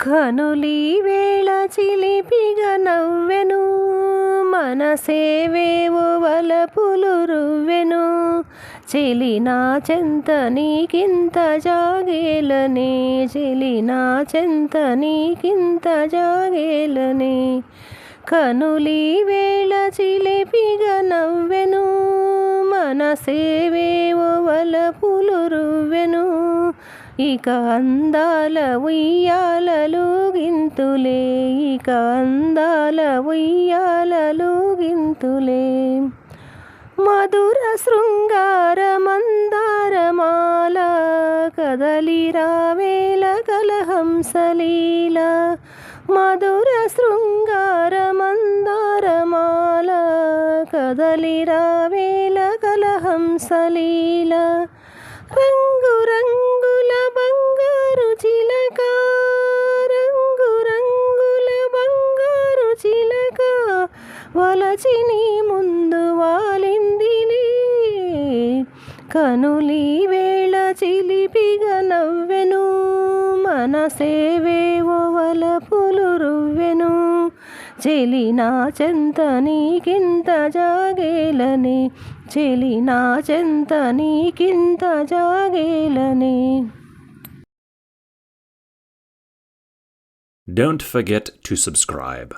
కనులీ వేళ చిలిపిగా నవ్వెను, మనసేవేవో వలపులు రువ్వెను. చెలి నా చెంత నీకింత జాగేలనే, చెలి నా చెంత నీకింత జాగేలనే. కనులీ వేళ చిలిపిగా నవ్వెను, మనసేవేవో వలపులు రువ్వెను. ఇక అందాల ఉయ్యాలలుగింతులే, ఇక అందాల ఉయ్యాలలుగింతులే. మధుర శృంగార మందారమాల కదలిరావేల కలహంసలీల. మధుర శృంగార మందారమాల కదలిరావేల కలహంసలీల. రంగు రంగుల బంగారు చిలక, రంగు రంగుల బంగారు చిలక, వలచి నీ ముందు వాలిందిలే. కనులీ వేళ చిలిపిగా నవ్వెను, మనసేవేవో వలపులు రువ్వెను. చెలి నా చెంత నీకింత జాగేలనే, చెలి నా చెంత నీకింత జాగేలనే. Don't forget to subscribe.